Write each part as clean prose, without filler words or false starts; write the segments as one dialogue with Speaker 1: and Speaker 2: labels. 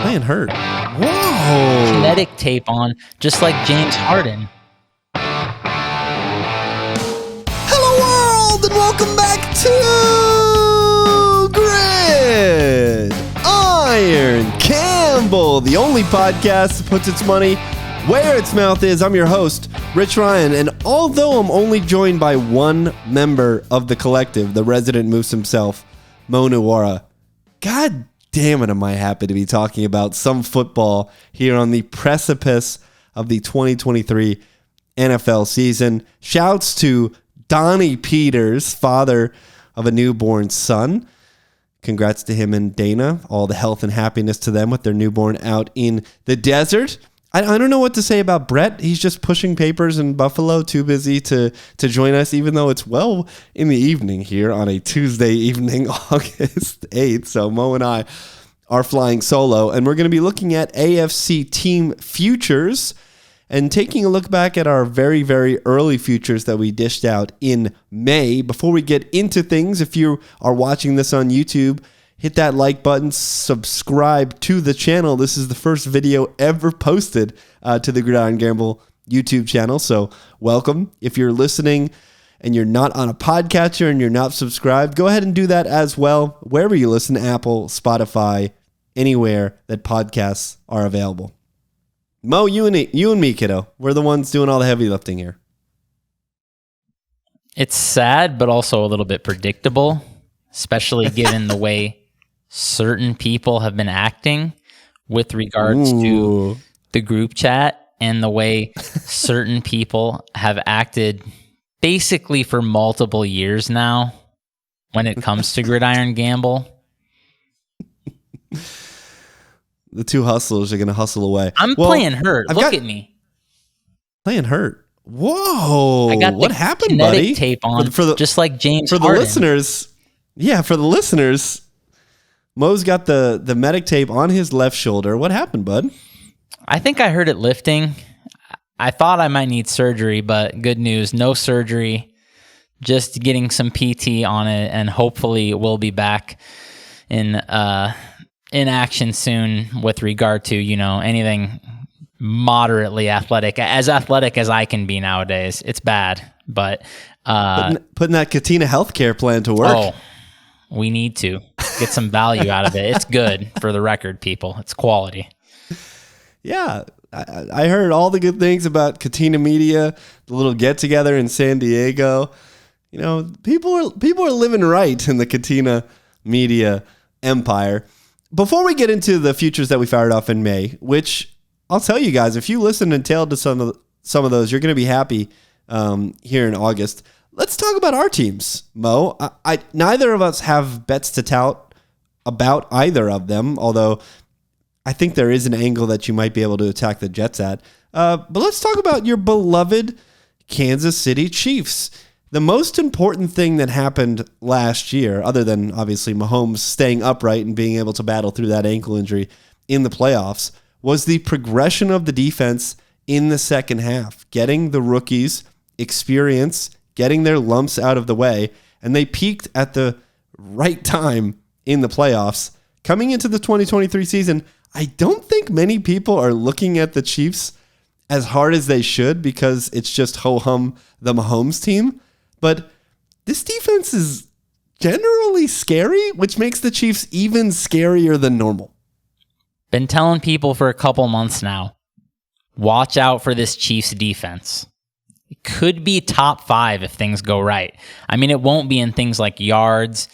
Speaker 1: Playing hurt. Whoa.
Speaker 2: Kinetic tape on, just like James Harden.
Speaker 1: Hello, world, and welcome back to Gridiron Campbell, the only podcast that puts its money where its mouth is. I'm your host, Rich Ryan, and although I'm only joined by one member of the collective, the resident moose himself, Mo Nuwara, God damn it, am I happy to be talking about some football here on the precipice of the 2023 NFL season. Shouts to Donnie Peters, father of a newborn son. Congrats to him and Dana. All the health and happiness to them with their newborn out in the desert. I don't know what to say about Brett. He's just pushing papers in Buffalo, too busy to join us, even though it's well in the evening here on a Tuesday evening, August 8th. So Mo and I are flying solo, and we're going to be looking at AFC team futures and taking a look back at our very, very early futures that we dished out in May. Before we get into things, if you are watching this on YouTube, hit that like button, subscribe to the channel. This is the first video ever posted to the Gridiron Gamble YouTube channel, so welcome. If you're listening and you're not on a podcatcher and you're not subscribed, go ahead and do that as well, wherever you listen, Apple, Spotify, anywhere that podcasts are available. Mo, you and me, kiddo, we're the ones doing all the heavy lifting here.
Speaker 2: It's sad, but also a little bit predictable, especially given the way certain people have been acting with regards to the group chat and the way certain people have acted basically for multiple years now when it comes to Gridiron Gamble.
Speaker 1: The two hustlers are going to hustle away.
Speaker 2: I'm playing hurt. Look at me.
Speaker 1: Playing hurt. Whoa.
Speaker 2: I got
Speaker 1: what happened, buddy?
Speaker 2: Tape on, just like James
Speaker 1: For the
Speaker 2: Harden.
Speaker 1: listeners, for the listeners, Mo's got the medic tape on his left shoulder. What happened, bud?
Speaker 2: I think I heard it lifting. I thought I might need surgery, but good news, no surgery. Just getting some PT on it, and hopefully we'll be back in action soon with regard to, anything moderately athletic as I can be nowadays. It's bad, but
Speaker 1: putting that Katina healthcare plan to work.
Speaker 2: Oh, we need to get some value out of it. It's good, for the record, people. It's quality.
Speaker 1: Yeah, I heard all the good things about Katina Media, the little get together in San Diego. People are living right in the Katina Media empire. Before we get into the futures that we fired off in May, which I'll tell you guys, if you listen and tailed to some of those, you're going to be happy here in August. Let's talk about our teams, Mo. Neither of us have bets to tout about either of them, although I think there is an angle that you might be able to attack the Jets at. But let's talk about your beloved Kansas City Chiefs. The most important thing that happened last year, other than obviously Mahomes staying upright and being able to battle through that ankle injury in the playoffs, was the progression of the defense in the second half, getting the rookies experience, getting their lumps out of the way, and they peaked at the right time in the playoffs. Coming into the 2023 season, I don't think many people are looking at the Chiefs as hard as they should because it's just ho-hum the Mahomes team. But this defense is generally scary, which makes the Chiefs even scarier than normal.
Speaker 2: Been telling people for a couple months now, watch out for this Chiefs defense. It could be top 5 if things go right. I mean, it won't be in things like yards,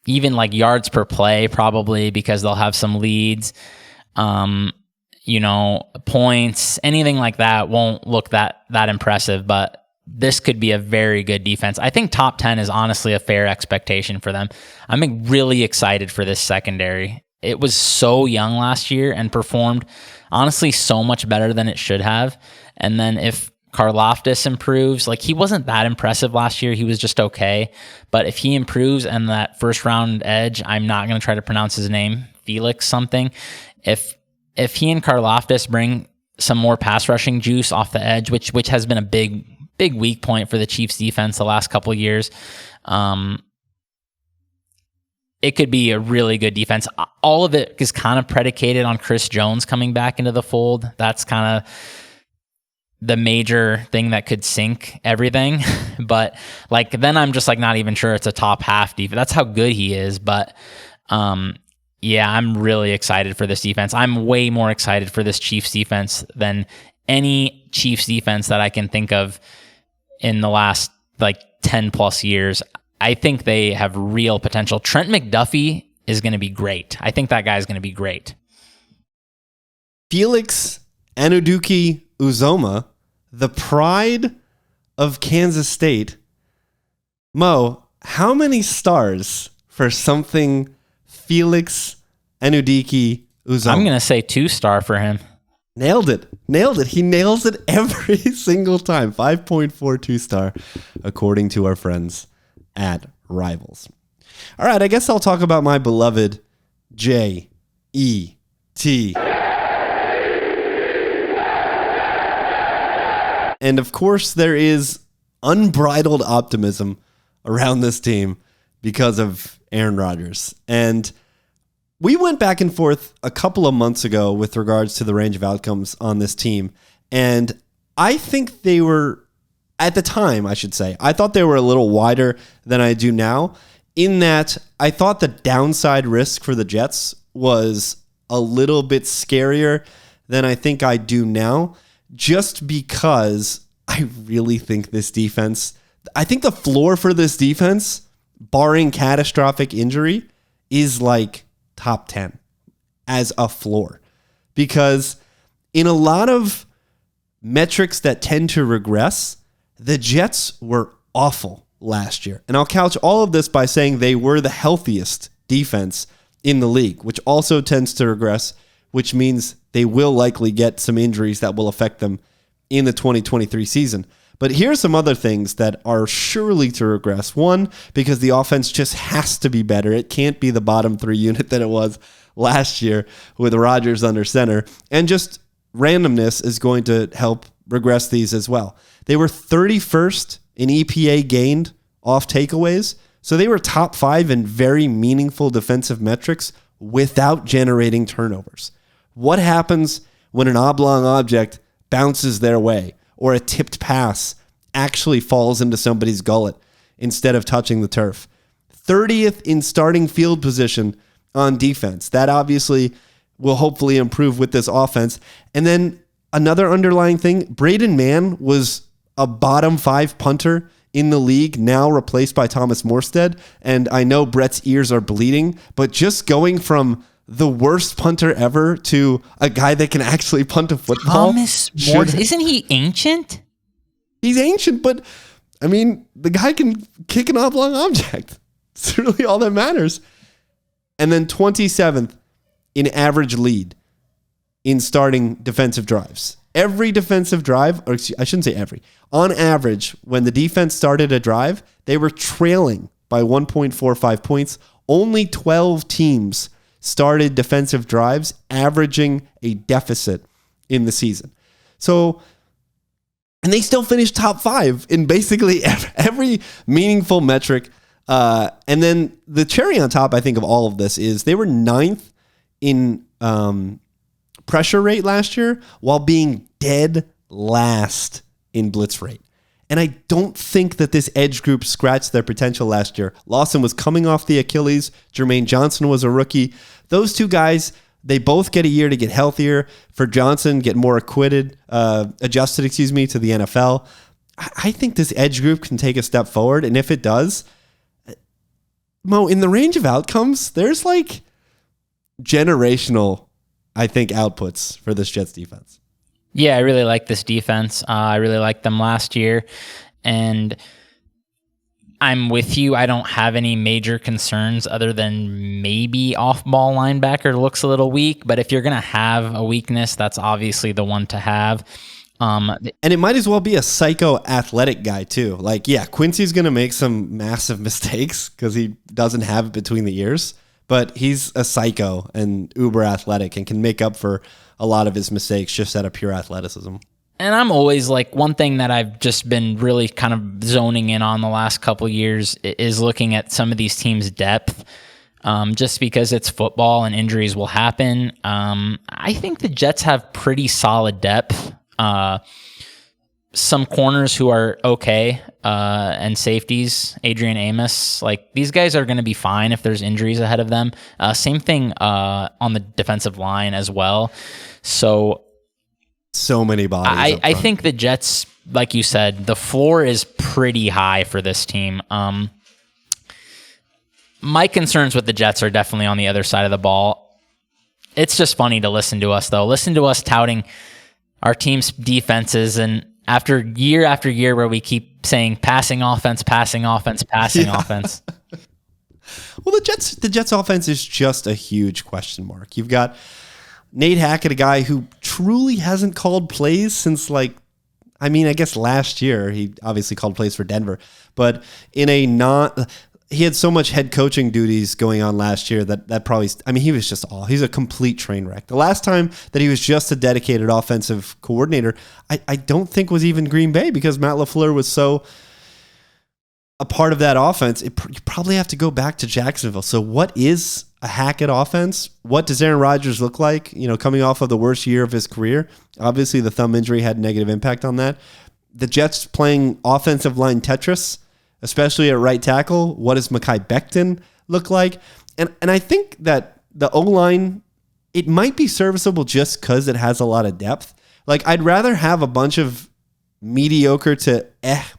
Speaker 2: even like yards per play probably, because they'll have some leads. Points, anything like that won't look that impressive, but this could be a very good defense. I think top 10 is honestly a fair expectation for them. I'm really excited for this secondary. It was so young last year and performed honestly so much better than it should have. And then if Karlaftis improves, he wasn't that impressive last year. He was just okay. But if he improves and that first round edge, I'm not going to try to pronounce his name, Felix something. If he and Karlaftis bring some more pass rushing juice off the edge, which has been a big weak point for the Chiefs defense the last couple of years, it could be a really good defense. All of it is kind of predicated on Chris Jones coming back into the fold. That's kind of the major thing that could sink everything. But like, then I'm just like not even sure it's a top half defense. That's how good he is. But yeah, I'm really excited for this defense. I'm way more excited for this Chiefs defense than any Chiefs defense that I can think of in the last like 10 plus years. I think they have real potential. Trent McDuffie is going to be great. I think that guy is going to be great.
Speaker 1: Felix Anudike-Uzomah, the pride of Kansas State. Mo, how many stars for something Felix Anudike-Uzomah?
Speaker 2: I'm going to say 2-star for him.
Speaker 1: Nailed it. He nails it every single time. 5.42 star, according to our friends at Rivals. All right, I guess I'll talk about my beloved J-E-T. And of course, there is unbridled optimism around this team because of Aaron Rodgers. And we went back and forth a couple of months ago with regards to the range of outcomes on this team. And I think they were, at the time, I should say, I thought they were a little wider than I do now, in that I thought the downside risk for the Jets was a little bit scarier than I think I do now, just because I really think this defense, I think the floor for this defense, barring catastrophic injury, is like top 10 as a floor. Because in a lot of metrics that tend to regress, the Jets were awful last year. And I'll couch all of this by saying they were the healthiest defense in the league, which also tends to regress, which means they will likely get some injuries that will affect them in the 2023 season. But here's some other things that are surely to regress. One, because the offense just has to be better. It can't be the bottom 3 unit that it was last year with Rodgers under center. And just randomness is going to help regress these as well. They were 31st in EPA gained off takeaways. So they were top 5 in very meaningful defensive metrics without generating turnovers. What happens when an oblong object bounces their way, or a tipped pass actually falls into somebody's gullet instead of touching the turf? 30th in starting field position on defense. That obviously will hopefully improve with this offense. And then another underlying thing, Braden Mann was a bottom 5 punter in the league, now replaced by Thomas Morstead. And I know Brett's ears are bleeding, but just going from the worst punter ever to a guy that can actually punt a football.
Speaker 2: Thomas Morstead, isn't he ancient?
Speaker 1: He's ancient, but I mean, the guy can kick an oblong object. It's really all that matters. And then 27th in average lead in starting defensive drives. Every defensive drive, or I shouldn't say every, on average, when the defense started a drive, they were trailing by 1.45 points. Only 12 teams started defensive drives, averaging a deficit in the season. So, and they still finished top 5 in basically every meaningful metric. And then the cherry on top, I think, of all of this is they were 9th in pressure rate last year while being dead last in blitz rate. And I don't think that this edge group scratched their potential last year. Lawson was coming off the Achilles. Jermaine Johnson was a rookie. Those two guys, they both get a year to get healthier. For Johnson, get more adjusted to the NFL. I think this edge group can take a step forward. And if it does, Mo, in the range of outcomes, there's like generational, I think, outputs for this Jets defense.
Speaker 2: Yeah, I really like this defense. I really liked them last year. And I'm with you. I don't have any major concerns other than maybe off-ball linebacker looks a little weak. But if you're going to have a weakness, that's obviously the one to have.
Speaker 1: And it might as well be a psycho athletic guy too. Like, yeah, Quincy's going to make some massive mistakes because he doesn't have it between the ears. But he's a psycho and uber athletic and can make up for a lot of his mistakes just out of pure athleticism.
Speaker 2: And I'm always like, one thing that I've just been really kind of zoning in on the last couple of years is looking at some of these teams' depth. just because it's football and injuries will happen. I think the Jets have pretty solid depth. Some corners who are okay, and safeties, Adrian Amos, like these guys are going to be fine if there's injuries ahead of them. Same thing on the defensive line as well. So
Speaker 1: many bodies.
Speaker 2: I think the Jets, like you said, the floor is pretty high for this team. My concerns with the Jets are definitely on the other side of the ball. It's just funny to listen to us, though. Listen to us touting our team's defenses, and after year where we keep saying passing offense.
Speaker 1: Well, the Jets offense is just a huge question mark. You've got Nate Hackett, a guy who truly hasn't called plays since I guess last year. He obviously called plays for Denver, but he had so much head coaching duties going on last year that probably, he was he's a complete train wreck. The last time that he was just a dedicated offensive coordinator, I don't think was even Green Bay, because Matt LaFleur was so a part of that offense. You probably have to go back to Jacksonville. So what is a Hackett offense? What does Aaron Rodgers look like, coming off of the worst year of his career? Obviously the thumb injury had a negative impact on that. The Jets playing offensive line Tetris, especially at right tackle. What does Mekhi Becton look like? And I think that the O-line, it might be serviceable just because it has a lot of depth. I'd rather have a bunch of mediocre to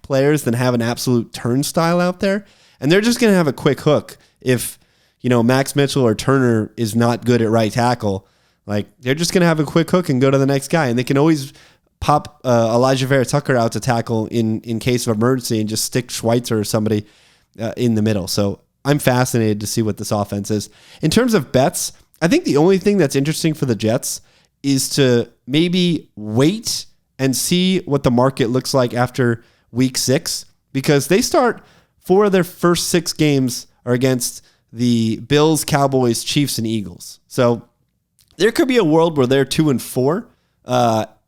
Speaker 1: players than have an absolute turnstile out there. And they're just going to have a quick hook if, Max Mitchell or Turner is not good at right tackle. They're just going to have a quick hook and go to the next guy. And they can always pop Elijah Vera-Tucker out to tackle in case of emergency and just stick Schweitzer or somebody in the middle. So I'm fascinated to see what this offense is. In terms of bets, I think the only thing that's interesting for the Jets is to maybe wait and see what the market looks like after week 6, because they start 4 of their first 6 games are against the Bills, Cowboys, Chiefs, and Eagles. So there could be a world where they're 2-4,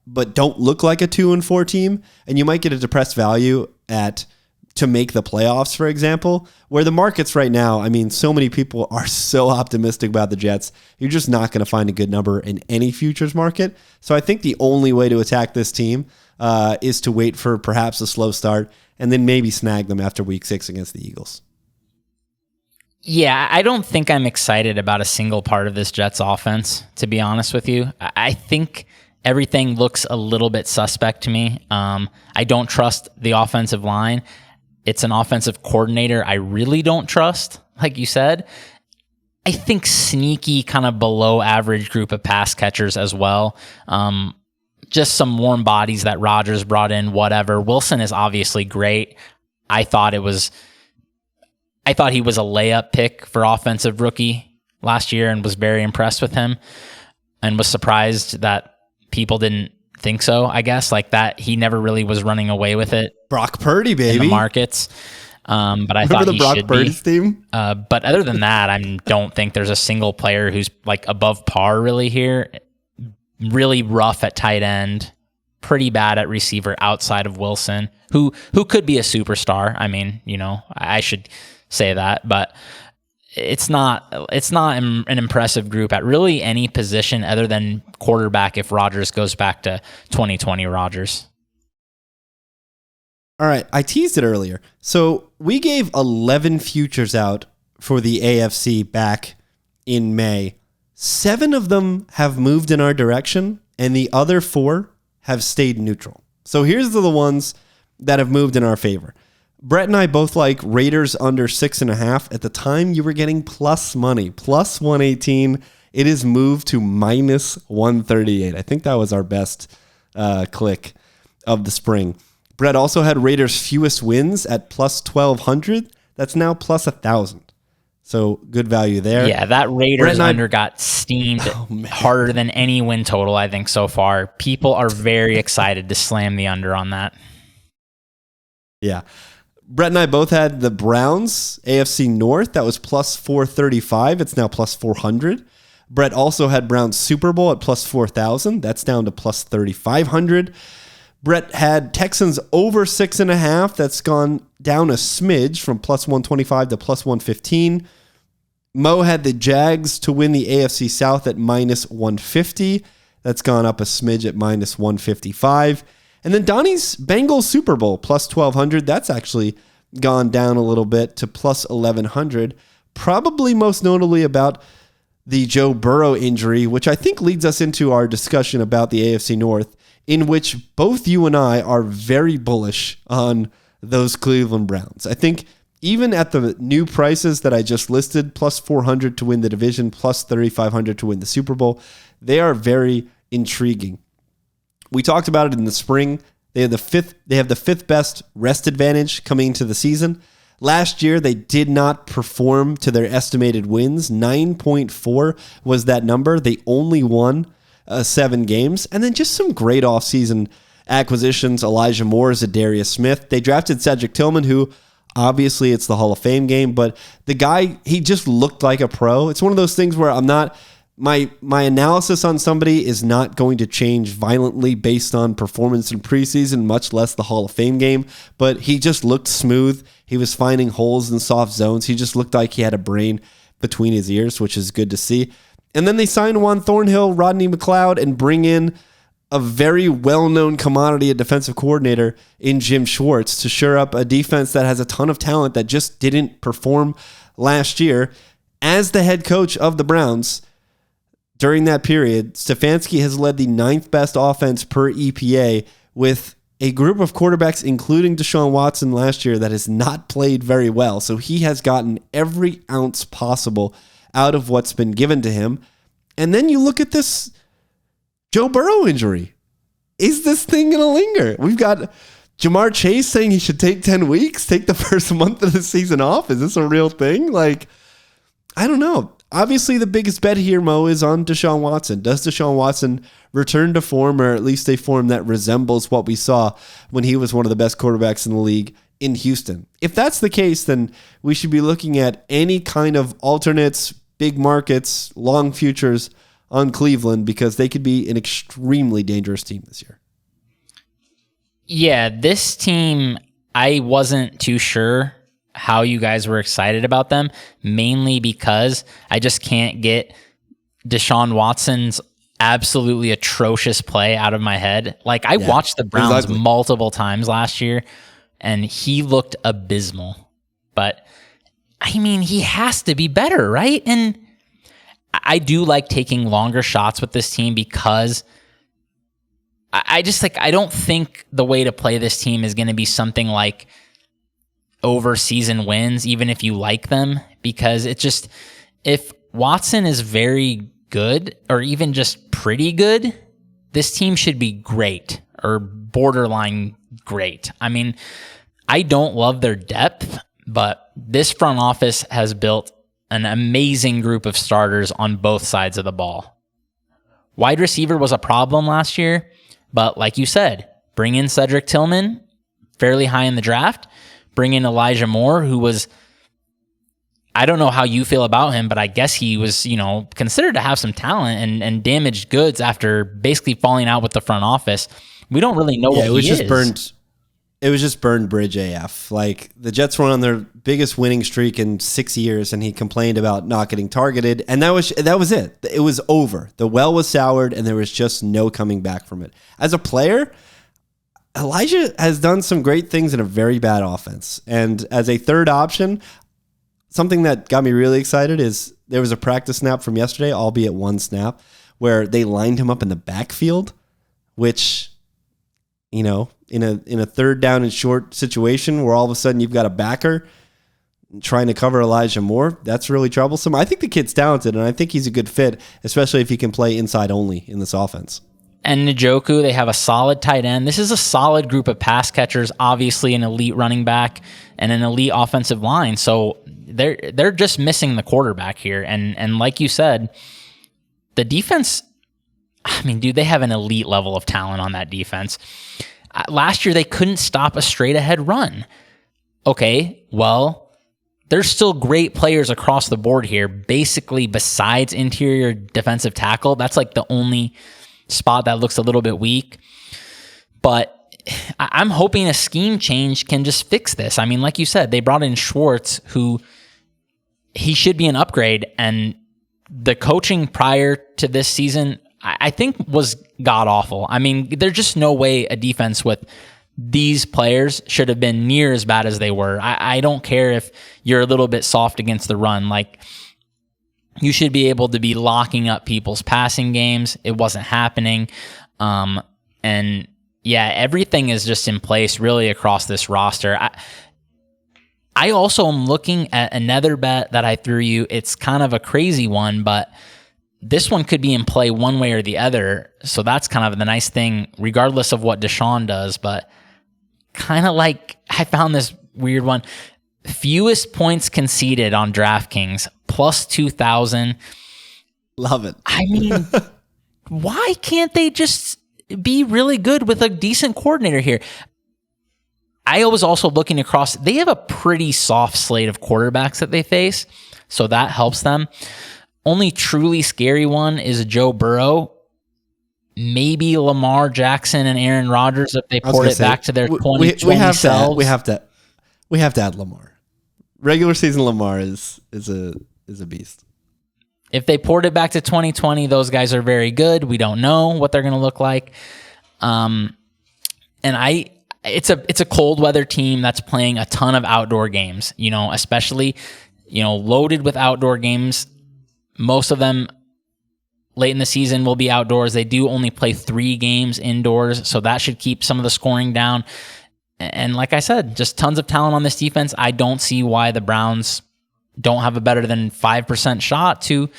Speaker 1: but don't look like a 2-4 team, and you might get a depressed value to make the playoffs, for example, where the markets right now, so many people are so optimistic about the Jets. You're just not going to find a good number in any futures market. So I think the only way to attack this team is to wait for perhaps a slow start and then maybe snag them after week 6 against the Eagles.
Speaker 2: Yeah, I don't think I'm excited about a single part of this Jets offense, to be honest with you. I think everything looks a little bit suspect to me. I don't trust the offensive line. It's an offensive coordinator I really don't trust, like you said. I think sneaky, kind of below average group of pass catchers as well. Just some warm bodies that Rodgers brought in, whatever. Wilson is obviously great. I thought he was a layup pick for offensive rookie last year and was very impressed with him and was surprised that people didn't think so, I guess, that he never really was running away with it.
Speaker 1: Brock Purdy, baby.
Speaker 2: In the markets. But I
Speaker 1: Remember
Speaker 2: thought
Speaker 1: the
Speaker 2: he
Speaker 1: Brock
Speaker 2: should
Speaker 1: Purdy's
Speaker 2: be.
Speaker 1: Team?
Speaker 2: But other than that, I don't think there's a single player who's above par really here. Really rough at tight end. Pretty bad at receiver outside of Wilson, who could be a superstar. I should say that, but it's not an impressive group at really any position other than quarterback if Rodgers goes back to 2020 Rodgers.
Speaker 1: All right, I teased it earlier. So we gave 11 futures out for the AFC back in May. 7 of them have moved in our direction, and the other 4 have stayed neutral. So here's the ones that have moved in our favor. Brett and I both like Raiders under 6.5. At the time, you were getting plus money, plus 118. It is moved to minus 138. I think that was our best click of the spring. Brett also had Raiders fewest wins at plus 1,200. That's now plus 1,000. So good value there.
Speaker 2: Yeah, that Raiders under got steamed harder than any win total, I think, so far. People are very excited to slam the under on that.
Speaker 1: Yeah. Brett and I both had the Browns, AFC North. That was plus 435. It's now plus 400. Brett also had Browns Super Bowl at plus 4,000. That's down to plus 3,500. Brett had Texans over 6.5. That's gone down a smidge from plus 125 to plus 115. Mo had the Jags to win the AFC South at minus 150. That's gone up a smidge at minus 155. And then Donnie's Bengals Super Bowl plus 1,200. That's actually gone down a little bit to plus 1,100. Probably most notably about the Joe Burrow injury, which I think leads us into our discussion about the AFC North, in which both you and I are very bullish on those Cleveland Browns. I think even at the new prices that I just listed, plus 400 to win the division, plus 3,500 to win the Super Bowl, they are very intriguing. We talked about it in the spring. They have the fifth best rest advantage coming into the season. Last year, they did not perform to their estimated wins. 9.4 was that number. They only won 7 games. And then just some great offseason acquisitions. Elijah Moore, Zadarius Smith. They drafted Cedric Tillman, who obviously it's the Hall of Fame game, but the guy, he just looked like a pro. It's one of those things where I'm not... My analysis on somebody is not going to change violently based on performance in preseason, much less the Hall of Fame game, but he just looked smooth. He was finding holes in soft zones. He just looked like he had a brain between his ears, which is good to see. And then they signed Juan Thornhill, Rodney McLeod, and bring in a very well-known commodity, a defensive coordinator in Jim Schwartz, to shore up a defense that has a ton of talent that just didn't perform last year. As the head coach of the Browns, during that period, Stefanski has led the 9th best offense per EPA with a group of quarterbacks, including Deshaun Watson last year, that has not played very well. So he has gotten every ounce possible out of what's been given to him. And then you look at this Joe Burrow injury. Is this thing going to linger? We've got Jamar Chase saying he should take 10 weeks, take the first month of the season off. Is this a real thing? Like, I don't know. Obviously, the biggest bet here, Mo, is on Deshaun Watson. Does Deshaun Watson return to form, or at least a form that resembles what we saw when he was one of the best quarterbacks in the league in Houston? If that's the case, then we should be looking at any kind of alternates, big markets, long futures on Cleveland, because they could be an extremely dangerous team this year.
Speaker 2: Yeah, this team, I wasn't too sure how you guys were excited about them, mainly because I just can't get Deshaun Watson's absolutely atrocious play out of my head. Like, I watched the Browns multiple times last year, and he looked abysmal. But, I mean, he has to be better, right? And I do like taking longer shots with this team because I just, like, I don't think the way to play this team is going to be something like over season wins, even if you like them, because it's just, if Watson is very good or even just pretty good, this team should be great or borderline great. I mean, I don't love their depth, but this front office has built an amazing group of starters on both sides of the ball. Wide receiver was a problem last year, but like you said, bring in Cedric Tillman fairly high in the draft. Bring in Elijah Moore, who was, I don't know how you feel about him, but I guess he was, considered to have some talent and damaged goods after basically falling out with the front office. We don't really know what he is.
Speaker 1: It was just burned bridge AF. Like, the Jets were on their biggest winning streak in 6 years, and he complained about not getting targeted, and that was it. It was over. The well was soured, and there was just no coming back from it. As a player, Elijah has done some great things in a very bad offense. And as a third option, something that got me really excited is there was a practice snap from yesterday, albeit one snap, where they lined him up in the backfield, which, in a third down and short situation where all of a sudden you've got a backer trying to cover Elijah Moore, that's really troublesome. I think the kid's talented, and I think he's a good fit, especially if he can play inside only in this offense.
Speaker 2: And Njoku, they have a solid tight end. This is a solid group of pass catchers, obviously an elite running back and an elite offensive line. So they're just missing the quarterback here. And like you said, the defense, I mean, dude, they have an elite level of talent on that defense. Last year, they couldn't stop a straight ahead run. Okay, well, there's still great players across the board here. Basically, besides interior defensive tackle, that's like the only spot that looks a little bit weak. But I'm hoping a scheme change can just fix this. I mean, like you said, they brought in Schwartz, who he should be an upgrade. And the coaching prior to this season, I think, was god awful. I mean, there's just no way a defense with these players should have been near as bad as they were. I don't care if you're a little bit soft against the run. Like, you should be able to be locking up people's passing games. It wasn't happening. And yeah, everything is just in place really across this roster. I also am looking at another bet that I threw you. It's kind of a crazy one, but this one could be in play one way or the other. So that's kind of the nice thing, regardless of what Deshaun does. But kind of like, I found this weird one. Fewest points conceded on DraftKings, plus 2,000.
Speaker 1: Love it.
Speaker 2: I mean, why can't they just be really good with a decent coordinator here? I was also looking across. They have a pretty soft slate of quarterbacks that they face, so that helps them. Only truly scary one is Joe Burrow. Maybe Lamar Jackson and Aaron Rodgers if they port it back to their 2020 selves.
Speaker 1: We have to add Lamar. Regular season Lamar is a beast.
Speaker 2: If they port it back to 2020, those guys are very good. We don't know what they're going to look like. It's a cold weather team that's playing a ton of outdoor games, especially, loaded with outdoor games. Most of them late in the season will be outdoors. They do only play 3 games indoors, so that should keep some of the scoring down. And like I said, just tons of talent on this defense. I don't see why the Browns don't have a better than 5% shot to,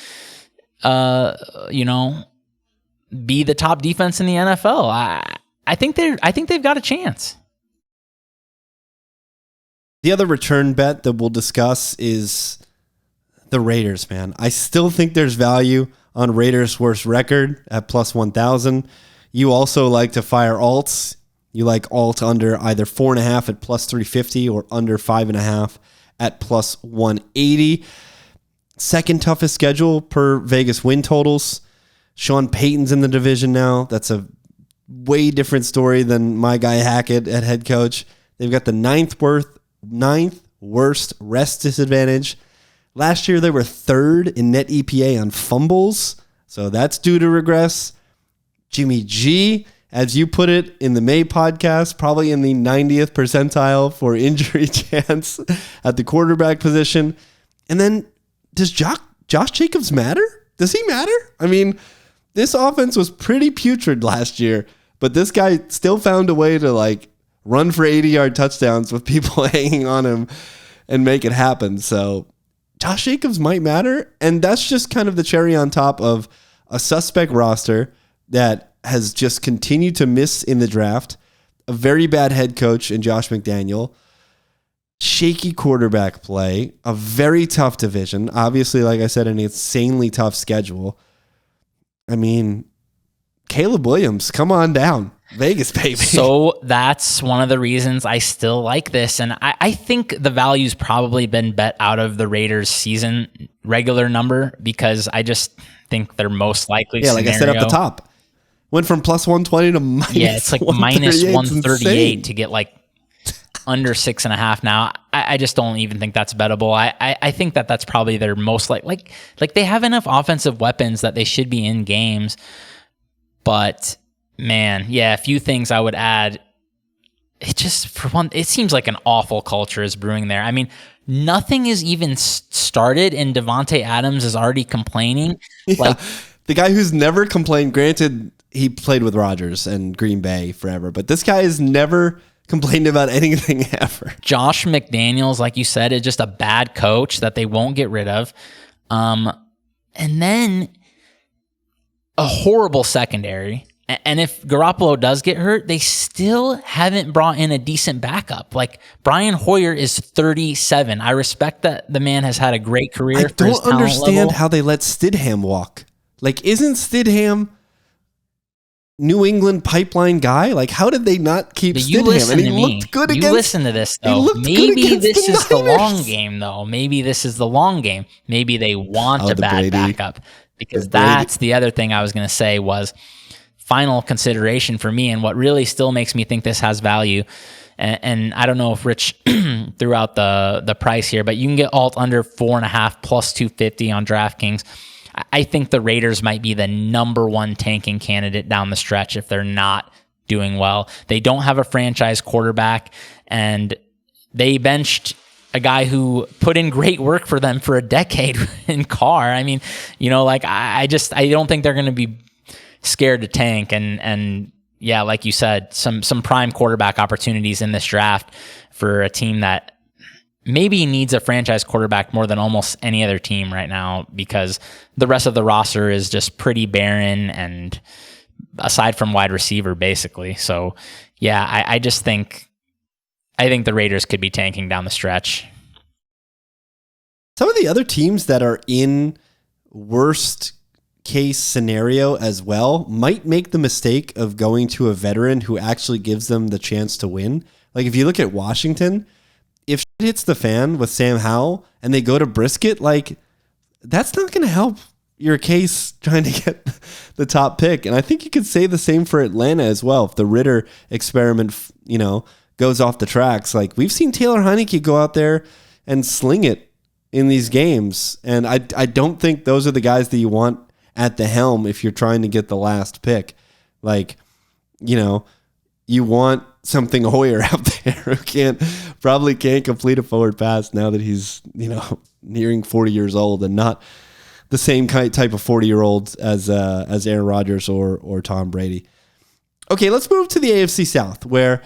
Speaker 2: be the top defense in the NFL. I think they've got a chance.
Speaker 1: The other return bet that we'll discuss is the Raiders, man. I still think there's value on Raiders' worst record at plus 1,000. You also like to fire alts. You like alt under either 4.5 at plus 350 or under 5.5 at plus 180. Second toughest schedule per Vegas win totals. Sean Payton's in the division now. That's a way different story than my guy Hackett at head coach. They've got the ninth worst rest disadvantage. Last year, they were third in net EPA on fumbles, so that's due to regress. Jimmy G, as you put it in the May podcast, probably in the 90th percentile for injury chance at the quarterback position. And then, does Josh Jacobs matter? Does he matter? I mean, this offense was pretty putrid last year, but this guy still found a way to run for 80-yard touchdowns with people hanging on him and make it happen. So Josh Jacobs might matter, and that's just kind of the cherry on top of a suspect roster that has just continued to miss in the draft, a very bad head coach in Josh McDaniel, shaky quarterback play, a very tough division, obviously, like I said, an insanely tough schedule. I mean, Caleb Williams, come on down. Vegas, baby.
Speaker 2: So that's one of the reasons I still like this. And I think the value's probably been bet out of the Raiders season regular number because I just think they're most likely
Speaker 1: scenario. Like I said at the top. Went from plus 120 to minus 138.
Speaker 2: Yeah, it's like minus 138 to get under 6.5 now. I just don't even think that's bettable. I think that's probably their most like they have enough offensive weapons that they should be in games. But man, yeah, a few things I would add. It just, for one, it seems like an awful culture is brewing there. I mean, nothing is even started and Devontae Adams is already complaining.
Speaker 1: Yeah, the guy who's never complained, granted, he played with Rodgers and Green Bay forever, but this guy has never complained about anything ever.
Speaker 2: Josh McDaniels, like you said, is just a bad coach that they won't get rid of. And then a horrible secondary. And if Garoppolo does get hurt, they still haven't brought in a decent backup. Like, Brian Hoyer is 37. I respect that the man has had a great career.
Speaker 1: I don't understand how they let Stidham walk. Isn't Stidham New England pipeline guy? How did they not keep Stidham?
Speaker 2: And he looked good against. You listen to this though. Maybe this is the long game though. Maybe this is the long game. Maybe they want a bad backup because that's the other thing I was going to say was final consideration for me, and what really still makes me think this has value And I don't know if Rich threw out the price here, but you can get alt under 4.5 plus 250 on DraftKings. I think the Raiders might be the number one tanking candidate down the stretch if they're not doing well. They don't have a franchise quarterback, and they benched a guy who put in great work for them for a decade in Carr. I mean, I don't think they're going to be scared to tank. And yeah, like you said, some prime quarterback opportunities in this draft for a team that maybe needs a franchise quarterback more than almost any other team right now, because the rest of the roster is just pretty barren, and aside from wide receiver, basically. So yeah, I think the Raiders could be tanking down the stretch.
Speaker 1: Some of the other teams that are in worst case scenario as well might make the mistake of going to a veteran who actually gives them the chance to win. Like if you look at Washington, if shit hits the fan with Sam Howell and they go to Brisket, like that's not going to help your case trying to get the top pick. And I think you could say the same for Atlanta as well. If the Ritter experiment, goes off the tracks, like we've seen Taylor Heineke go out there and sling it in these games. And I don't think those are the guys that you want at the helm if you're trying to get the last pick. Like, you want something Hoyer out there who probably can't complete a forward pass now that he's, nearing 40 years old, and not the same type of 40-year-old as Aaron Rodgers or Tom Brady. Okay, let's move to the AFC South, where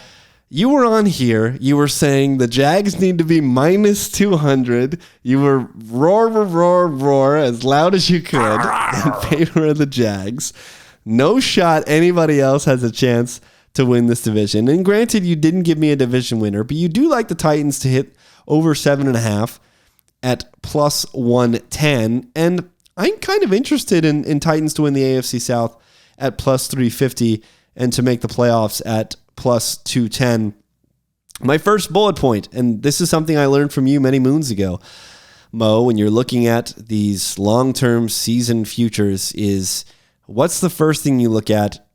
Speaker 1: you were on here. You were saying the Jags need to be minus 200. You were roar as loud as you could in favor of the Jags. No shot anybody else has a chance to win this division. And granted, you didn't give me a division winner, but you do like the Titans to hit over 7.5 at plus 110. And I'm kind of interested in Titans to win the AFC South at plus 350 and to make the playoffs at plus 210. My first bullet point, and this is something I learned from you many moons ago, Mo, when you're looking at these long-term season futures, is what's the first thing you look at?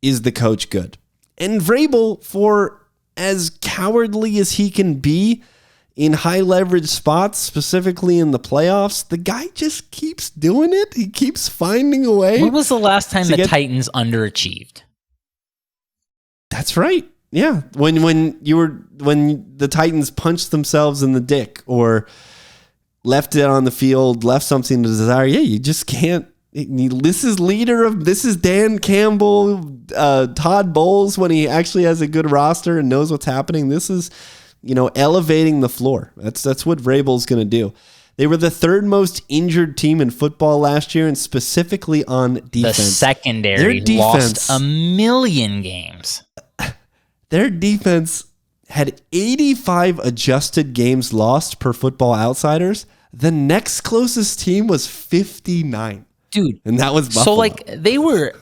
Speaker 1: Is the coach good? And Vrabel, for as cowardly as he can be in high leverage spots, specifically in the playoffs, the guy just keeps doing it. He keeps finding a way.
Speaker 2: When was the last time the Titans underachieved?
Speaker 1: That's right. Yeah. When the Titans punched themselves in the dick or left it on the field, left something to desire. Yeah, you just can't. This is Dan Campbell, Todd Bowles when he actually has a good roster and knows what's happening. This is, elevating the floor. That's what Vrabel's going to do. They were the third most injured team in football last year, and specifically on defense.
Speaker 2: The secondary lost 1 million games.
Speaker 1: Their defense had 85 adjusted games lost per Football Outsiders. The next closest team was 59.
Speaker 2: Dude.
Speaker 1: And that was Buffalo.
Speaker 2: So, they were...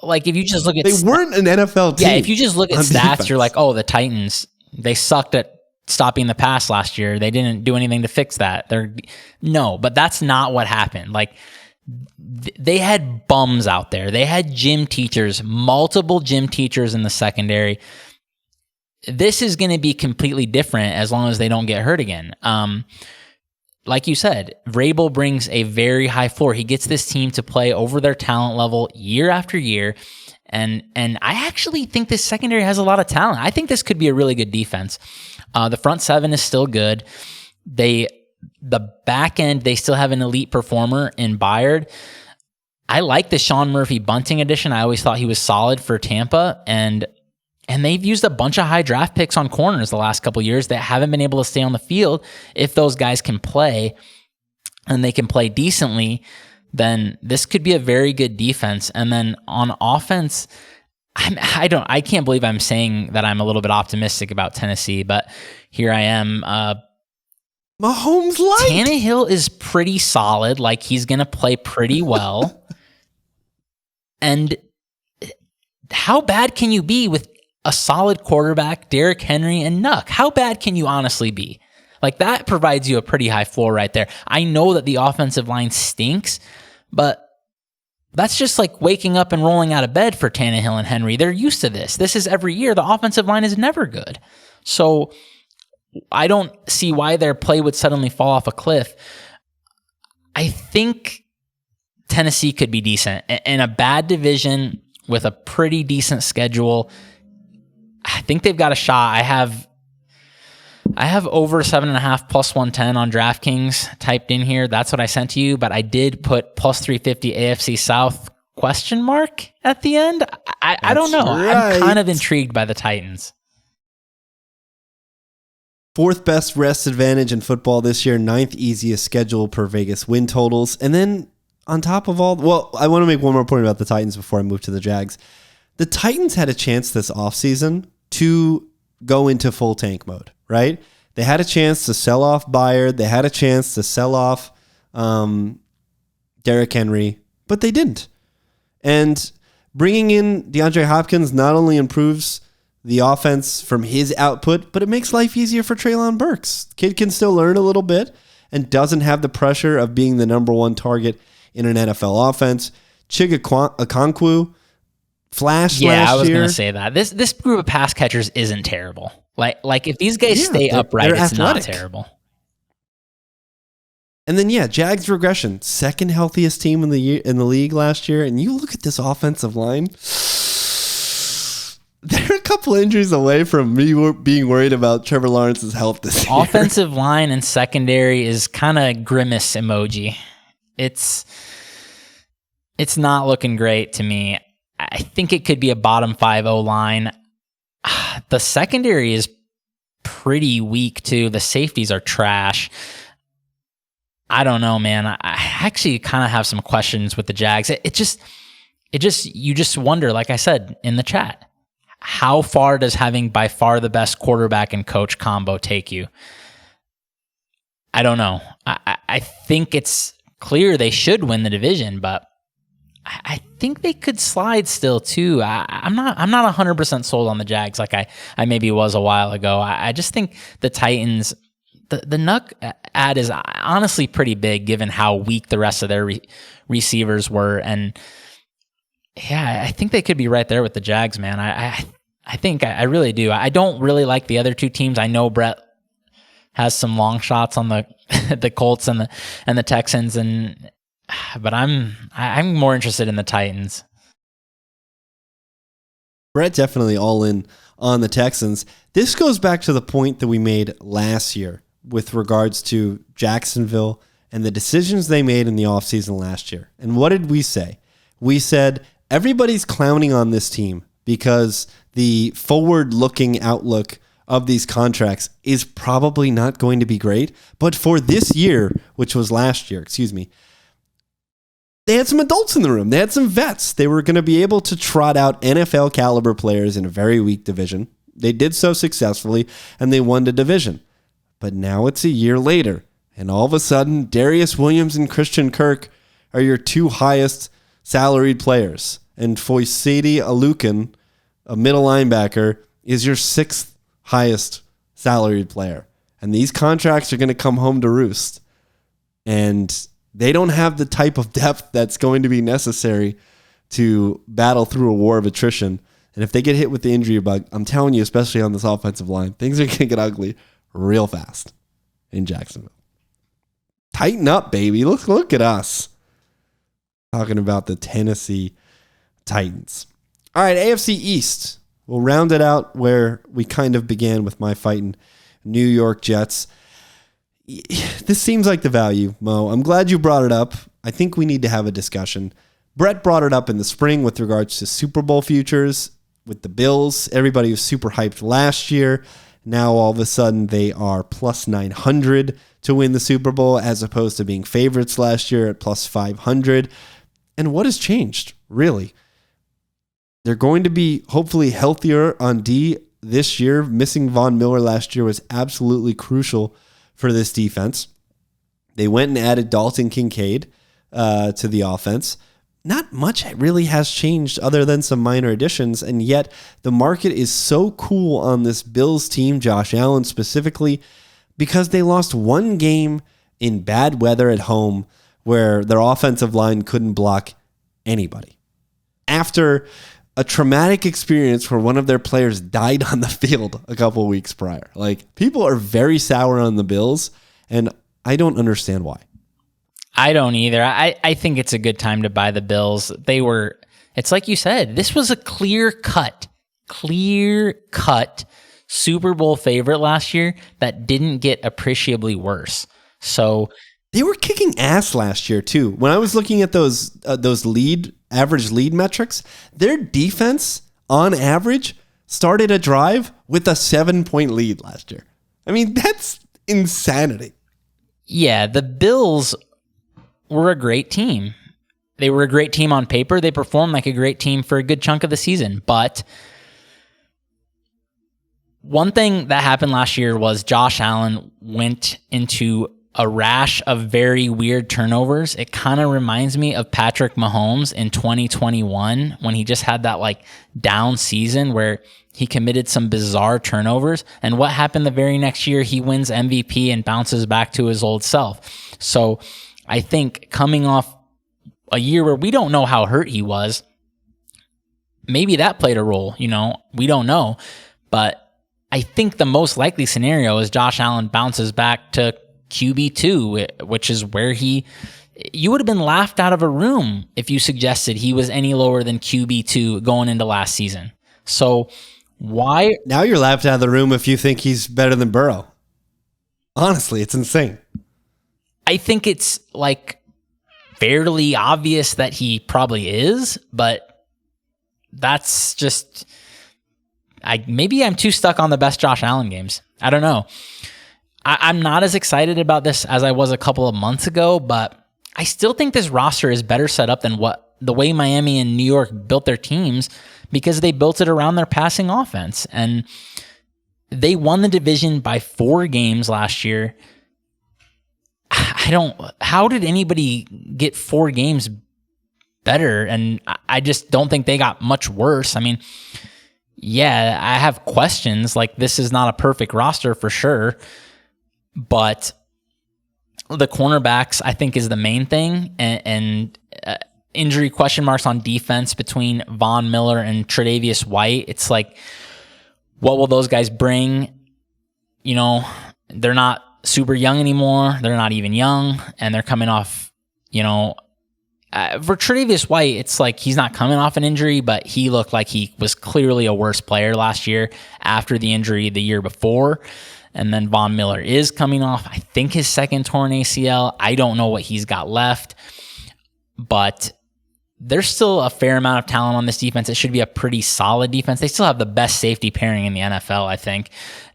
Speaker 2: if you just look at...
Speaker 1: They weren't an NFL team.
Speaker 2: Yeah, if you just look at stats, defense. You're like, oh, the Titans, they sucked at stopping the pass last year. They didn't do anything to fix that. No, but that's not what happened. They had bums out there. They had gym teachers, multiple gym teachers in the secondary. This is going to be completely different as long as they don't get hurt again. Like you said, Vrabel brings a very high floor. He gets this team to play over their talent level year after year. And I actually think this secondary has a lot of talent. I think this could be a really good defense. The front seven is still good. The back end, they still have an elite performer in Byard. I like the Sean Murphy Bunting addition. I always thought he was solid for Tampa. And they've used a bunch of high draft picks on corners the last couple of years that haven't been able to stay on the field. If those guys can play and they can play decently, then this could be a very good defense. And then on offense, I can't believe I'm saying that I'm a little bit optimistic about Tennessee, but here I am.
Speaker 1: Mahomes light.
Speaker 2: Tannehill is pretty solid. He's going to play pretty well. And how bad can you be with a solid quarterback, Derrick Henry and Nuck? How bad can you honestly be? That provides you a pretty high floor right there. I know that the offensive line stinks, but That's just like waking up and rolling out of bed for Tannehill and Henry. They're used to this. This is every year. The offensive line is never good. So I don't see why their play would suddenly fall off a cliff. I think Tennessee could be decent. In a bad division with a pretty decent schedule, I think they've got a shot. I have over 7.5 plus 110 on DraftKings typed in here. That's what I sent to you, but I did put plus 350 AFC South question mark at the end. I don't know. Right. I'm kind of intrigued by the Titans.
Speaker 1: Fourth best rest advantage in football this year, ninth easiest schedule per Vegas win totals. And then on top of all, well, I want to make one more point about the Titans before I move to the Jags. The Titans had a chance this offseason to go into full tank mode, right? They had a chance to sell off Byard. They had a chance to sell off Derrick Henry, but they didn't. And bringing in DeAndre Hopkins not only improves the offense from his output, but it makes life easier for Treylon Burks. Kid can still learn a little bit and doesn't have the pressure of being the number one target in an NFL offense. Chig Okonkwo flashed last year.
Speaker 2: Yeah, I was going to say that. This group of pass catchers isn't terrible. Like if these guys stay upright, it's athletic. Not terrible.
Speaker 1: And then Jags regression, second healthiest team in the league last year. And you look at this offensive line. They're a couple injuries away from me being worried about Trevor Lawrence's health this year.
Speaker 2: Offensive line and secondary is kind of grimace emoji. It's not looking great to me. I think it could be a bottom 5 O-line. The secondary is pretty weak too. The safeties are trash. I don't know, man. I actually kind of have some questions with the Jags. You just wonder, like I said in the chat, how far does having by far the best quarterback and coach combo take you? I don't know. I think it's clear they should win the division, but I think they could slide still too. I'm not 100% sold on the Jags like I maybe was a while ago. I just think the Titans, the Nuck ad is honestly pretty big given how weak the rest of their receivers were. And yeah, I think they could be right there with the Jags, man. I think I really do. I don't really like the other two teams. I know Brett has some long shots on the the Colts and the Texans, but I'm more interested in the Titans.
Speaker 1: Brett definitely all in on the Texans. This goes back to the point that we made last year with regards to Jacksonville and the decisions they made in the offseason last year. And what did we say? We said everybody's clowning on this team because the forward-looking outlook of these contracts is probably not going to be great. But for this year, which was last year, they had some adults in the room. They had some vets. They were going to be able to trot out NFL caliber players in a very weak division. They did so successfully, and they won the division. But now it's a year later, and all of a sudden, Darius Williams and Christian Kirk are your two highest salaried players. And Foyesade Alukin, a middle linebacker, is your sixth highest salaried player. And these contracts are going to come home to roost. And they don't have the type of depth that's going to be necessary to battle through a war of attrition. And if they get hit with the injury bug, I'm telling you, especially on this offensive line, things are going to get ugly real fast in Jacksonville. Tighten up, baby. Look at us. Talking about the Tennessee Titans. All right, AFC East. We'll round it out where we kind of began with my fighting New York Jets. This seems like the value, Mo. I'm glad you brought it up. I think we need to have a discussion. Brett brought it up in the spring with regards to Super Bowl futures with the Bills. Everybody was super hyped last year. Now all of a sudden they are plus 900 to win the Super Bowl as opposed to being favorites last year at plus 500. And what has changed, really? They're going to be hopefully healthier on D this year. Missing Von Miller last year was absolutely crucial for this defense. They went and added Dalton Kincaid to the offense. Not much really has changed other than some minor additions, and yet the market is so cool on this Bills team, Josh Allen specifically, because they lost one game in bad weather at home where their offensive line couldn't block anybody. After a traumatic experience where one of their players died on the field a couple of weeks prior. Like, people are very sour on the Bills, and I don't understand why.
Speaker 2: I don't either. I think it's a good time to buy the Bills. It's like you said, this was a clear cut Super Bowl favorite last year that didn't get appreciably worse. So
Speaker 1: they were kicking ass last year too. When I was looking at those average lead metrics, their defense on average started a drive with a 7-point lead last year. I mean, that's insanity.
Speaker 2: Yeah, the Bills were a great team. They were a great team on paper. They performed like a great team for a good chunk of the season. But one thing that happened last year was Josh Allen went into a rash of very weird turnovers. It kind of reminds me of Patrick Mahomes in 2021 when he just had that like down season where he committed some bizarre turnovers. And what happened the very next year? He wins MVP and bounces back to his old self. So I think coming off a year where we don't know how hurt he was, maybe that played a role, we don't know. But I think the most likely scenario is Josh Allen bounces back to QB2, which is where you would have been laughed out of a room if you suggested he was any lower than QB2 going into last season. So why?
Speaker 1: Now you're laughed out of the room if you think he's better than Burrow. Honestly, it's insane.
Speaker 2: I think it's like fairly obvious that he probably is, but that's just, maybe I'm too stuck on the best Josh Allen games. I don't know. I'm not as excited about this as I was a couple of months ago, but I still think this roster is better set up than the way Miami and New York built their teams, because they built it around their passing offense. And they won the division by 4 games last year. How did anybody get 4 games better? And I just don't think they got much worse. I mean, yeah, I have questions. Like, this is not a perfect roster for sure. But the cornerbacks, I think, is the main thing. And injury question marks on defense between Von Miller and Tre'Davious White. It's like, what will those guys bring? They're not super young anymore. They're not even young. And they're coming off, for Tre'Davious White, it's like he's not coming off an injury, but he looked like he was clearly a worse player last year after the injury the year before. And then Von Miller is coming off, I think, his second torn ACL. I don't know what he's got left, but there's still a fair amount of talent on this defense. It should be a pretty solid defense. They still have the best safety pairing in the NFL, I think,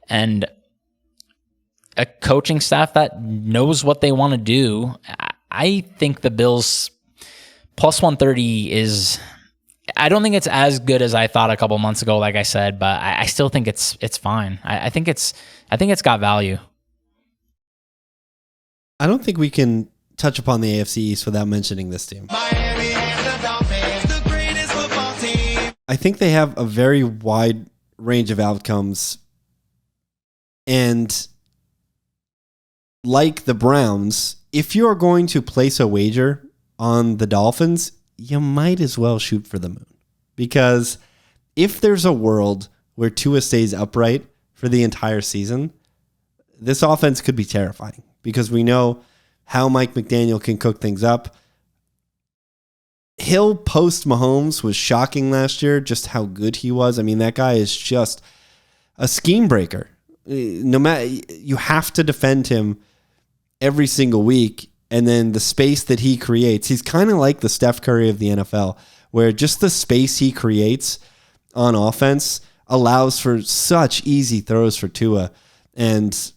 Speaker 2: and a coaching staff that knows what they want to do. I think the Bills plus 130 is, I don't think it's as good as I thought a couple months ago, like I said, but I still think it's fine. I think it's got value.
Speaker 1: I don't think we can touch upon the AFC East without mentioning this team. Miami and the Dolphins, the greatest football team. I think they have a very wide range of outcomes. And like the Browns, if you're going to place a wager on the Dolphins, you might as well shoot for the moon. Because if there's a world where Tua stays upright for the entire season, this offense could be terrifying, because we know how Mike McDaniel can cook things up. Hill post Mahomes was shocking last year, just how good he was. I mean, that guy is just a scheme breaker. No matter, you have to defend him every single week. And then the space that he creates, he's kind of like the Steph Curry of the NFL, where just the space he creates on offense allows for such easy throws for Tua. And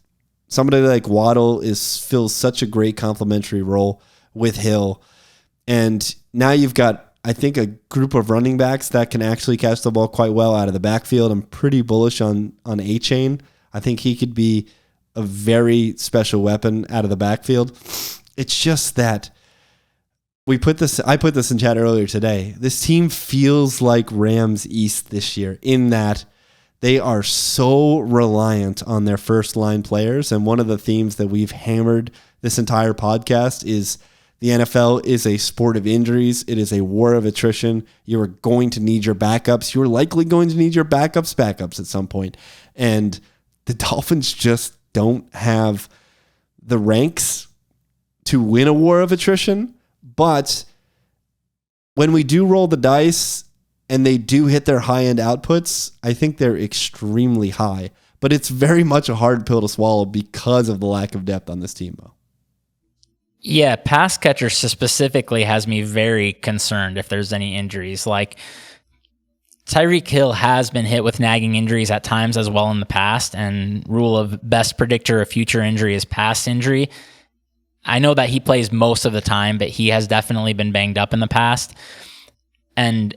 Speaker 1: somebody like Waddle fills such a great complementary role with Hill. And now you've got, I think, a group of running backs that can actually catch the ball quite well out of the backfield. I'm pretty bullish on A-Chain. I think he could be a very special weapon out of the backfield. It's just that I put this in chat earlier today. This team feels like Rams East this year, in that they are so reliant on their first line players. And one of the themes that we've hammered this entire podcast is The NFL is a sport of injuries. It is a war of attrition. You are going to need your backups. You're likely going to need your backups at some point. And the Dolphins just don't have the ranks to win a war of attrition. But when we do roll the dice and they do hit their high-end outputs, I think they're extremely high. But it's very much a hard pill to swallow because of the lack of depth on this team, though.
Speaker 2: Yeah, pass catcher specifically has me very concerned if there's any injuries. Like, Tyreek Hill has been hit with nagging injuries at times as well in the past, and rule of best predictor of future injury is past injury. I know that he plays most of the time, but he has definitely been banged up in the past. And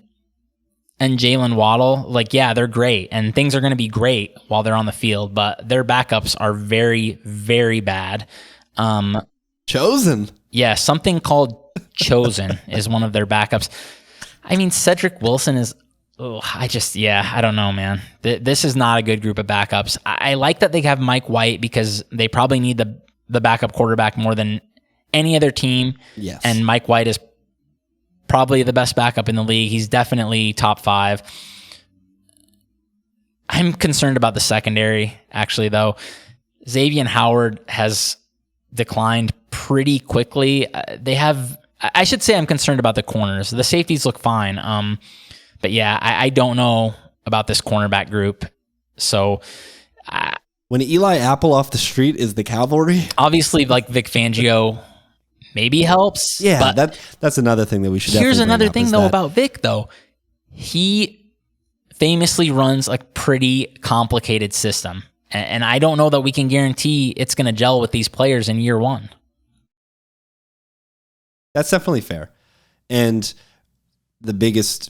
Speaker 2: Jalen Waddle, like, yeah, they're great, and things are going to be great while they're on the field, but their backups are very, very bad.
Speaker 1: Chosen.
Speaker 2: Yeah, something called Chosen is one of their backups. I mean, Cedric Wilson is, I don't know, man. This is not a good group of backups. I like that they have Mike White because they probably need the backup quarterback more than any other team.
Speaker 1: Yes.
Speaker 2: And Mike White is probably the best backup in the league. He's definitely top 5. I'm concerned about the secondary, actually, though. Xavier Howard has declined pretty quickly. I should say I'm concerned about the corners. The safeties look fine. But yeah, I don't know about this cornerback group. So
Speaker 1: when Eli Apple off the street is the cavalry,
Speaker 2: obviously, like, Vic Fangio maybe helps.
Speaker 1: Yeah, but that's another thing that we should.
Speaker 2: Here's another thing though about Vic though. He famously runs a pretty complicated system. And I don't know that we can guarantee it's going to gel with these players in year 1.
Speaker 1: That's definitely fair. And the biggest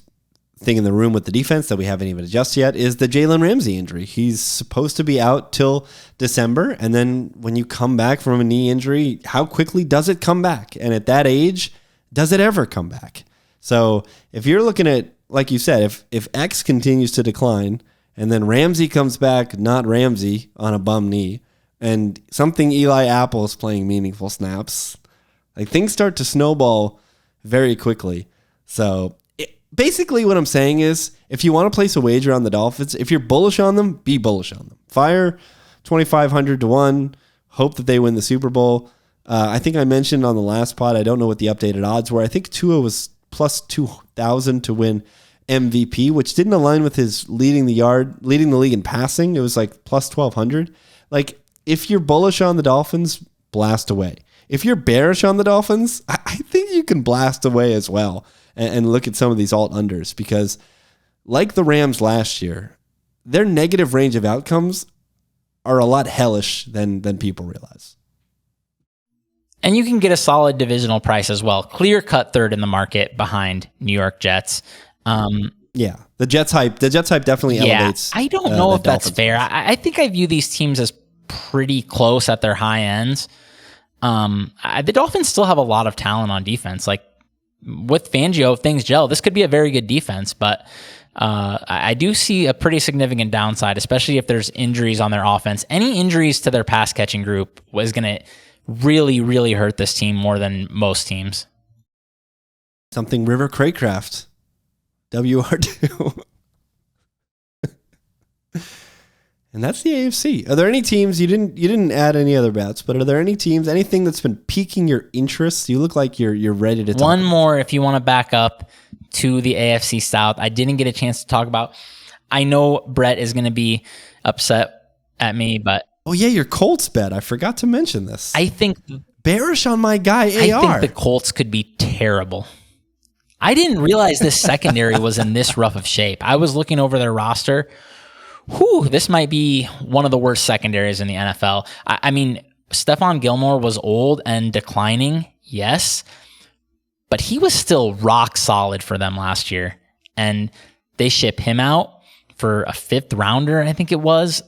Speaker 1: thing in the room with the defense that we haven't even adjusted yet is the Jalen Ramsey injury. He's supposed to be out till December. And then when you come back from a knee injury, how quickly does it come back? And at that age, does it ever come back? So if you're looking at, like you said, if X continues to decline, and then Ramsey comes back, not Ramsey, on a bum knee, and something Eli Apple is playing meaningful snaps, like, things start to snowball very quickly. So basically what I'm saying is, if you want to place a wager on the Dolphins, if you're bullish on them, be bullish on them. Fire 2,500 to 1, hope that they win the Super Bowl. I think I mentioned on the last pod, I don't know what the updated odds were. I think Tua was plus 2,000 to win MVP, which didn't align with his leading the league in passing. It was like plus 1,200. Like, if you're bullish on the Dolphins, blast away. If you're bearish on the Dolphins, I think you can blast away as well and look at some of these alt unders, because like the Rams last year, their negative range of outcomes are a lot hellish than people realize.
Speaker 2: And you can get a solid divisional price as well. Clear cut third in the market behind New York Jets.
Speaker 1: Yeah, the Jets hype definitely elevates.
Speaker 2: I don't know if that's fair. I think I view these teams as pretty close at their high ends. The Dolphins still have a lot of talent on defense. Like, with Fangio, if things gel, this could be a very good defense, but I do see a pretty significant downside, especially if there's injuries on their offense. Any injuries to their pass catching group was going to really, really hurt this team more than most teams.
Speaker 1: Something River Craycraft. WR2. And that's the AFC. Are there any teams, you didn't add any other bets, but are there any teams, anything that's been piquing your interest? You look like you're ready to talk.
Speaker 2: One more, if you want to back up to the AFC South. I didn't get a chance to talk about. I know Brett is going to be upset at me, but
Speaker 1: oh yeah, your Colts bet. I forgot to mention this.
Speaker 2: I think
Speaker 1: bearish on my guy AR.
Speaker 2: I think the Colts could be terrible. I didn't realize this secondary was in this rough of shape. I was looking over their roster. This might be one of the worst secondaries in the NFL. I mean, Stephon Gilmore was old and declining, yes, but he was still rock solid for them last year. And they ship him out for a 5th rounder, I think it was.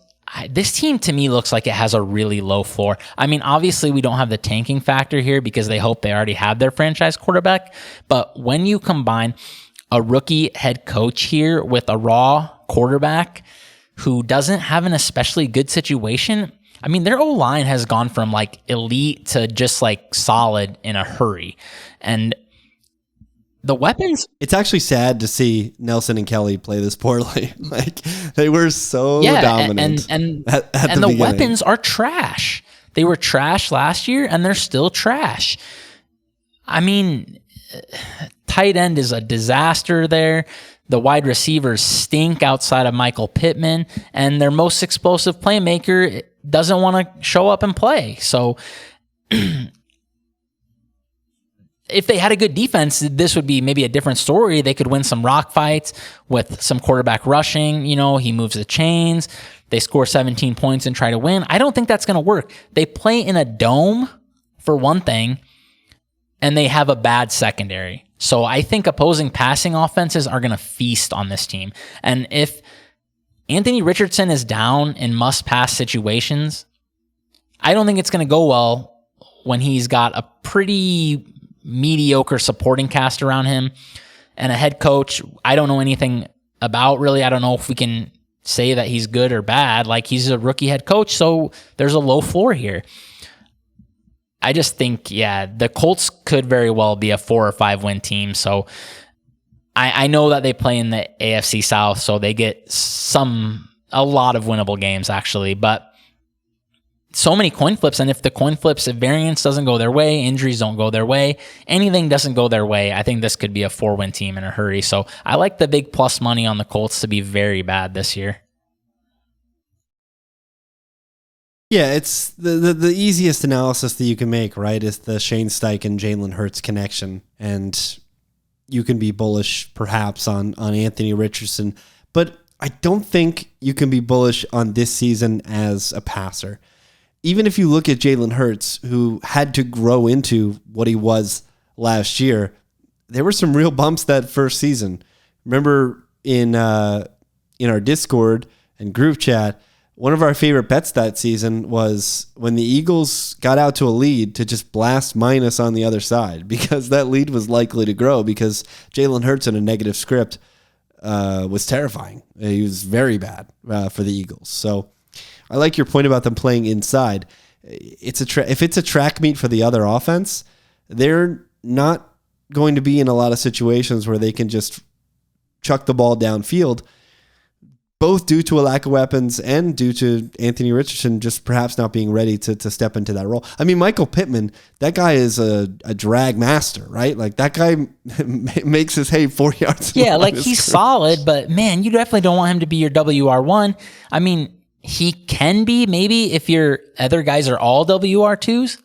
Speaker 2: This team to me looks like it has a really low floor. I mean, obviously we don't have the tanking factor here because they hope they already have their franchise quarterback. But when you combine a rookie head coach here with a raw quarterback who doesn't have an especially good situation, I mean, their O-line has gone from like elite to just like solid in a hurry. And the weapons...
Speaker 1: It's actually sad to see Nelson and Kelly play this poorly. Like, they were so dominant.
Speaker 2: And
Speaker 1: at
Speaker 2: the
Speaker 1: beginning.
Speaker 2: weapons are trash. They were trash last year, and they're still trash. I mean, tight end is a disaster there. The wide receivers stink outside of Michael Pittman, and their most explosive playmaker doesn't want to show up and play. So if they had a good defense, this would be maybe a different story. They could win some rock fights with some quarterback rushing. You know, he moves the chains. They score 17 points and try to win. I don't think that's going to work. They play in a dome, for one thing, and they have a bad secondary. So I think opposing passing offenses are going to feast on this team. And if Anthony Richardson is down in must-pass situations, I don't think it's going to go well when he's got a pretty mediocre supporting cast around him and a head coach I don't know anything about, really. I don't know if we can say that he's good or bad. Like, he's a rookie head coach, so there's a low floor here. I just think, the Colts could very well be a 4 or 5 win team. So I know that they play in the AFC South, so they get a lot of winnable games, actually. But so many coin flips, and if the coin flips, if variance doesn't go their way, injuries don't go their way, anything doesn't go their way, I think this could be a 4-win team in a hurry. So I like the big plus money on the Colts to be very bad this year.
Speaker 1: Yeah, it's the easiest analysis that you can make, right? Is the Shane Steichen, Jalen Hurts connection. And you can be bullish perhaps on Anthony Richardson, but I don't think you can be bullish on this season as a passer. Even if you look at Jalen Hurts, who had to grow into what he was last year, there were some real bumps that first season. Remember in our Discord and group chat, one of our favorite bets that season was when the Eagles got out to a lead to just blast minus on the other side, because that lead was likely to grow because Jalen Hurts in a negative script was terrifying. He was very bad for the Eagles. So I like your point about them playing inside. If it's a track meet for the other offense, they're not going to be in a lot of situations where they can just chuck the ball downfield, both due to a lack of weapons and due to Anthony Richardson just perhaps not being ready to step into that role. I mean, Michael Pittman, that guy is a drag master, right? Like, that guy makes his hay 4 yards.
Speaker 2: Yeah, like, he's solid, but man, you definitely don't want him to be your WR1. I mean, he can be maybe if your other guys are all WR2s,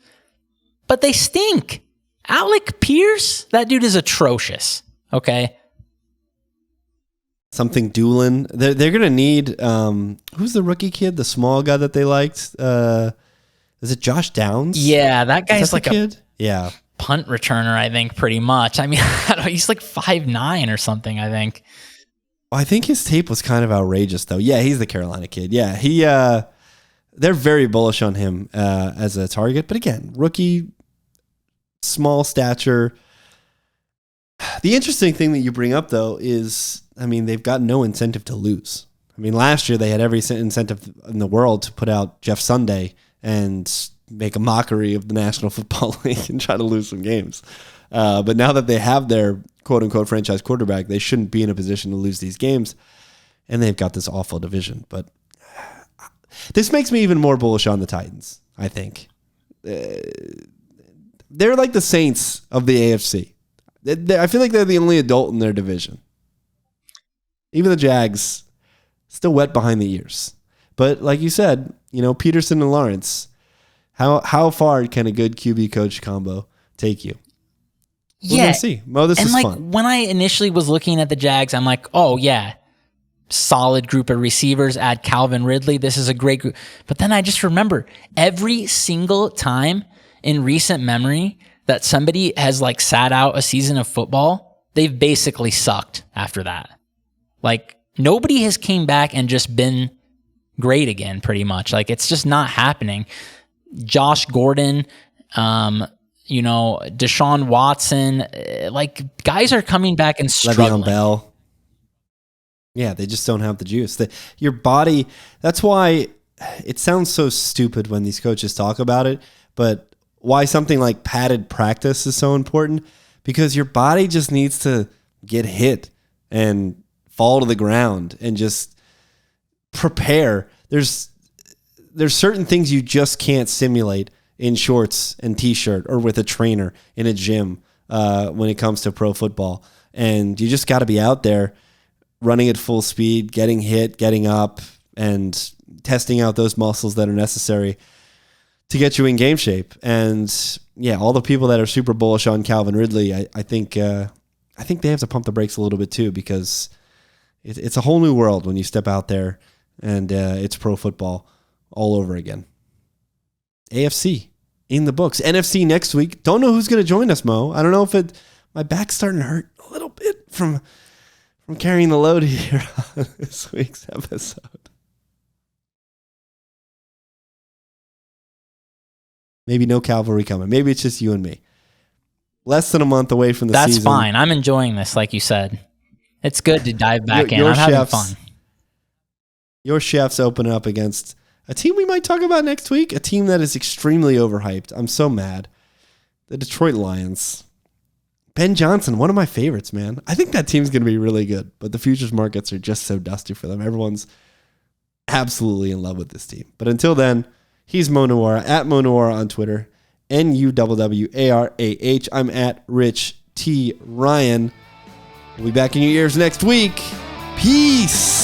Speaker 2: but they stink. Alec Pierce, that dude is atrocious. Okay.
Speaker 1: Something Doolin. They're going to need, who's the rookie kid, the small guy that they liked? Is it Josh Downs?
Speaker 2: Yeah, that guy's like
Speaker 1: a
Speaker 2: punt returner, I think, pretty much. I mean, I don't know, he's like 5'9" or something, I think.
Speaker 1: I think his tape was kind of outrageous, though. Yeah, he's the Carolina kid. Yeah, they're very bullish on him as a target. But again, rookie, small stature. The interesting thing that you bring up, though, is, I mean, they've got no incentive to lose. I mean, last year they had every incentive in the world to put out Jeff Sunday and make a mockery of the National Football League and try to lose some games. But now that they have their quote-unquote franchise quarterback, they shouldn't be in a position to lose these games. And they've got this awful division. But this makes me even more bullish on the Titans, I think. They're like the Saints of the AFC. I feel like they're the only adult in their division. Even the Jags, still wet behind the ears. But like you said, Peterson and Lawrence, how far can a good QB coach combo take you? We're gonna see. Mo, this is fun.
Speaker 2: When I initially was looking at the Jags, I'm like, oh yeah, solid group of receivers. Add Calvin Ridley. This is a great group. But then I just remember every single time in recent memory that somebody has like sat out a season of football, they've basically sucked after that. Like, nobody has came back and just been great again, pretty much. Like, it's just not happening. Josh Gordon, Deshaun Watson, like, guys are coming back and struggling.
Speaker 1: Le'Veon Bell. Yeah, they just don't have the juice. Your body, that's why it sounds so stupid when these coaches talk about it, but why something like padded practice is so important, because your body just needs to get hit and fall to the ground and just prepare. There's certain things you just can't simulate in shorts and t-shirt or with a trainer in a gym when it comes to pro football. And you just got to be out there running at full speed, getting hit, getting up, and testing out those muscles that are necessary to get you in game shape. And yeah, all the people that are super bullish on Calvin Ridley, I think they have to pump the brakes a little bit too, because it's a whole new world when you step out there and it's pro football all over again. AFC in the books. NFC next week. Don't know who's going to join us, Mo. I don't know if my back's starting to hurt a little bit from carrying the load here on this week's episode. Maybe no cavalry coming. Maybe it's just you and me. Less than a month away from the season.
Speaker 2: That's fine. I'm enjoying this, like you said. It's good to dive back in. I'm having fun.
Speaker 1: Your chefs open up against a team we might talk about next week, a team that is extremely overhyped. I'm so mad. The Detroit Lions. Ben Johnson, one of my favorites, man. I think that team's going to be really good, but the futures markets are just so dusty for them. Everyone's absolutely in love with this team. But until then, he's Mo Nuwara, at Mo Nuwara on Twitter, NUWWARAH. I'm at Rich T. Ryan. We'll be back in your ears next week. Peace.